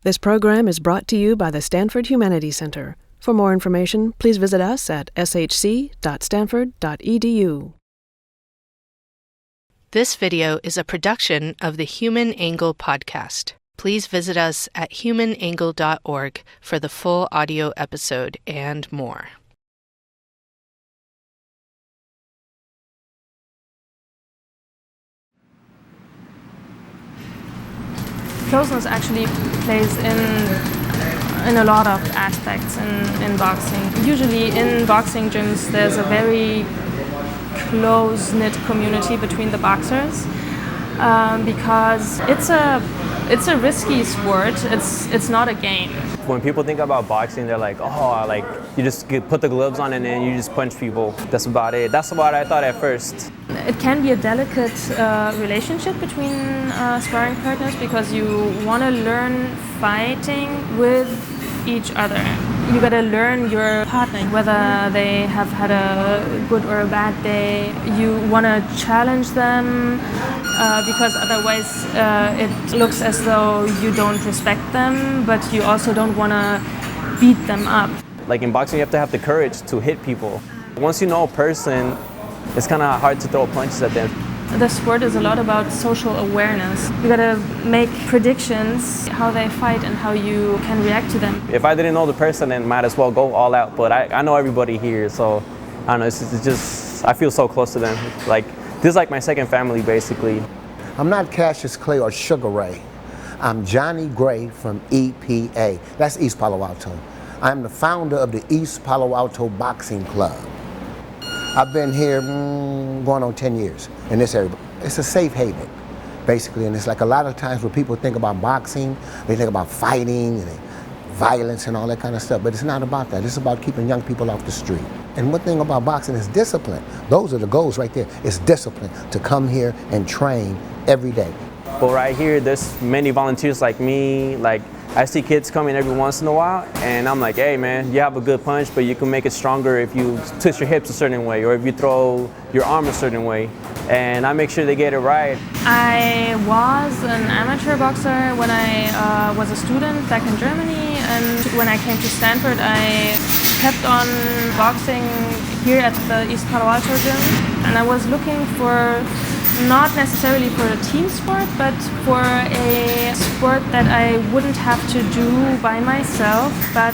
This program is brought to you by the Stanford Humanities Center. For more information, please visit us at shc.stanford.edu. This video is a production of the Human Angle podcast. Please visit us at humanangle.org for the full audio episode and more. Closeness actually plays in a lot of aspects in boxing. Usually in boxing gyms there's a very close-knit community between the boxers because it's a risky sport. It's not a game. When people think about boxing, they're like, oh, like you just put the gloves on and then you just punch people. That's about it. That's what I thought at first. It can be a delicate relationship between sparring partners because you want to learn fighting with each other. You gotta learn your partner, whether they have had a good or a bad day. You wanna challenge them because otherwise it looks as though you don't respect them, but you also don't wanna beat them up. Like in boxing, you have to have the courage to hit people. Once you know a person, it's kind of hard to throw punches at them. The sport is a lot about social awareness. You gotta make predictions how they fight and how you can react to them. If I didn't know the person, then might as well go all out. But I know everybody here, so I don't know. It's just I feel so close to them. Like this is like my second family, basically. I'm not Cassius Clay or Sugar Ray. I'm Johnny Gray from EPA. That's East Palo Alto. I'm the founder of the East Palo Alto Boxing Club. I've been here going on 10 years in this area. It's a safe haven, basically, and it's like a lot of times when people think about boxing, they think about fighting and violence and all that kind of stuff, but it's not about that. It's about keeping young people off the street. And one thing about boxing is discipline. Those are the goals right there. It's discipline to come here and train every day. But right here, there's many volunteers like me. Like I see kids coming every once in a while, and I'm like, hey man, you have a good punch, but you can make it stronger if you twist your hips a certain way, or if you throw your arm a certain way. And I make sure they get it right. I was an amateur boxer when I was a student back in Germany, and when I came to Stanford, I kept on boxing here at the East Palo Alto gym, and I was looking for not necessarily for a team sport, but for a sport that I wouldn't have to do by myself, but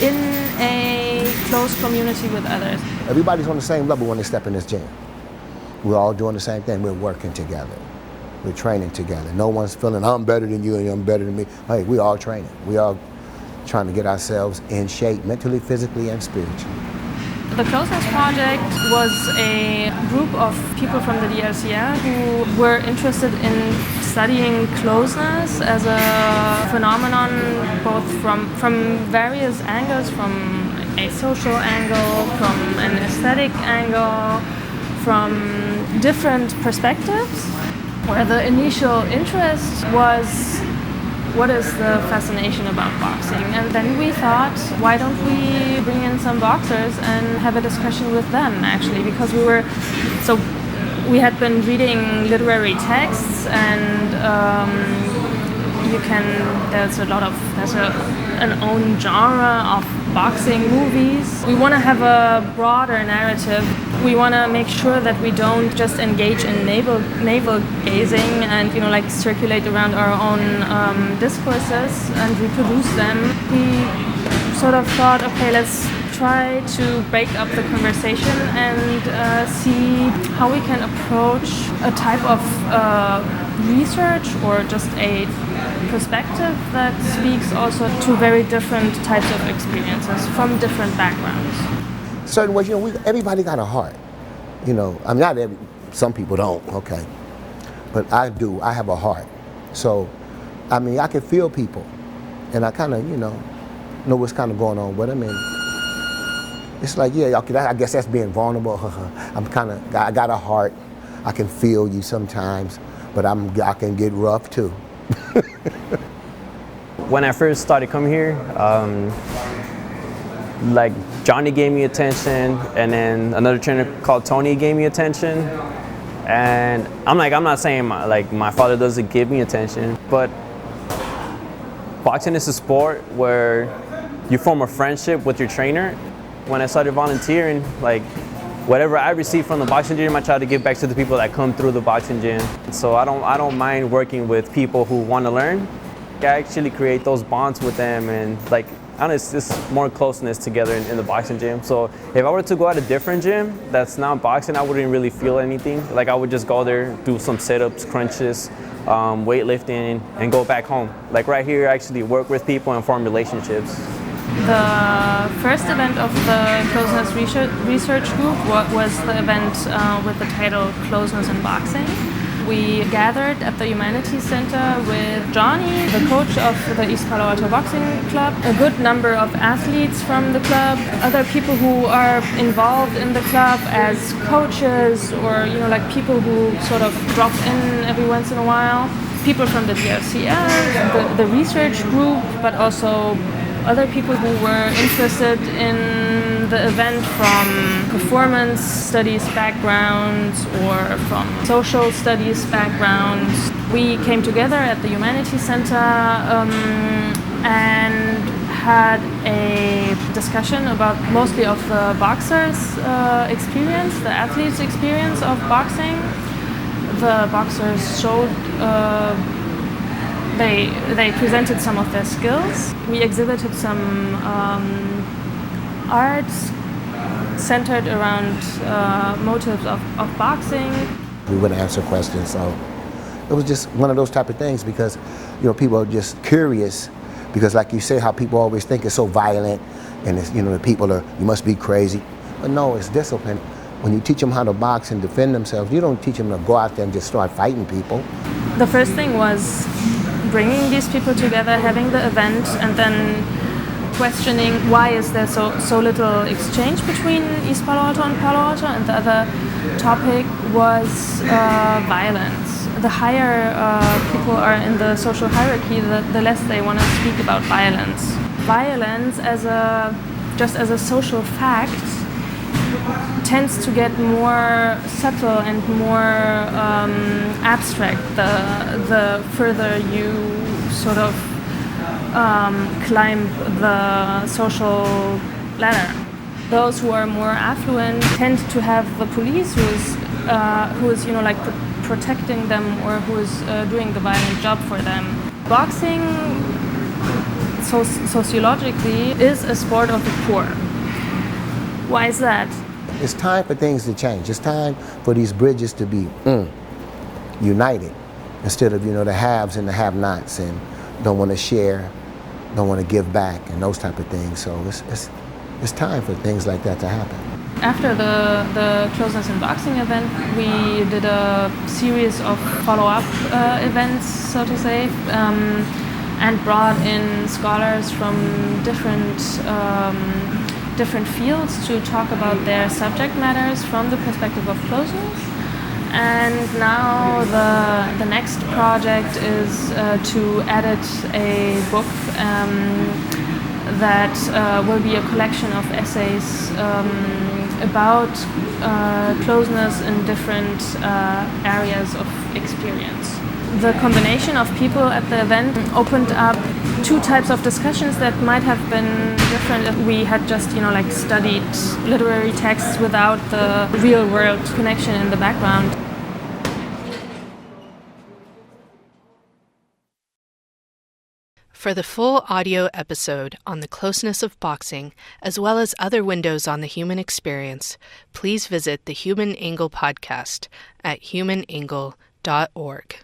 in a close community with others. Everybody's on the same level when they step in this gym. We're all doing the same thing. We're working together. We're training together. No one's feeling I'm better than you and I'm better than me. Hey, we all training. We all trying to get ourselves in shape mentally, physically, and spiritually. The Closeness Project was a group of people from the DLCR who were interested in studying closeness as a phenomenon, both from various angles, from a social angle, from an aesthetic angle, from different perspectives, where the initial interest was what is the fascination about boxing? And then we thought, why don't we bring in some boxers and have a discussion with them, actually, because we had been reading literary texts, and there's an own genre of boxing movies. We want to have a broader narrative. We want to make sure that we don't just engage in navel gazing and circulate around our own discourses and reproduce them. We sort of thought, okay, let's try to break up the conversation and see how we can approach a type of research or just a perspective that speaks also to very different types of experiences from different backgrounds. Certain ways, everybody got a heart. Some people don't, okay. But I do, I have a heart. So, I can feel people. And I kind of, know what's kind of going on with them. And it's like, yeah, okay, I guess that's being vulnerable. I got a heart. I can feel you sometimes, but I can get rough too. When I first started coming here, like Johnny gave me attention, and then another trainer called Tony gave me attention. And I'm not saying my father doesn't give me attention, but Boxing is a sport where you form a friendship with your trainer. When I started volunteering, like whatever I receive from the boxing gym, I try to give back to the people that come through the boxing gym. So I don't mind working with people who want to learn. I actually create those bonds with them, and like honestly, it's more closeness together in the boxing gym. So if I were to go at a different gym that's not boxing, I wouldn't really feel anything. Like I would just go there, do some sit-ups, crunches, weightlifting, and go back home. Like right here, I actually work with people and form relationships. The first event of the Closeness Research Group was the event with the title Closeness in Boxing. We gathered at the Humanities Center with Johnny, the coach of the East Palo Alto Boxing Club, a good number of athletes from the club, other people who are involved in the club as coaches, or like people who sort of drop in every once in a while, people from the DRCS, the research group, but also other people who were interested in the event from performance studies backgrounds or from social studies backgrounds. We came together at the Humanities Center and had a discussion about mostly of the boxers' experience, the athletes' experience of boxing. The boxers showed They presented some of their skills. We exhibited some art centered around motives of boxing. We would answer questions, so it was just one of those type of things because people are just curious because, like you say, how people always think it's so violent and it's, the people are, you must be crazy. But no, it's discipline. When you teach them how to box and defend themselves, you don't teach them to go out there and just start fighting people. The first thing was bringing these people together, having the event, and then questioning why is there so little exchange between East Palo Alto and Palo Alto. And the other topic was violence. The higher people are in the social hierarchy, the less they want to speak about violence. Violence just as a social fact tends to get more subtle and more abstract the further you sort of climb the social ladder. Those who are more affluent tend to have the police who is protecting them, or who is doing the violent job for them. Boxing, sociologically, is a sport of the poor. Why is that? It's time for things to change. It's time for these bridges to be united instead of, the haves and the have-nots and don't want to share, don't want to give back and those type of things. So it's time for things like that to happen. After the Closeness in Boxing event, we did a series of follow-up events, so to say, and brought in scholars from different fields to talk about their subject matters from the perspective of closeness. And now the next project is to edit a book that will be a collection of essays about closeness in different areas of experience. The combination of people at the event opened up two types of discussions that might have been different if we had just, studied literary texts without the real world connection in the background. For the full audio episode on the closeness of boxing, as well as other windows on the human experience, please visit the Human Angle podcast at humanangle.org.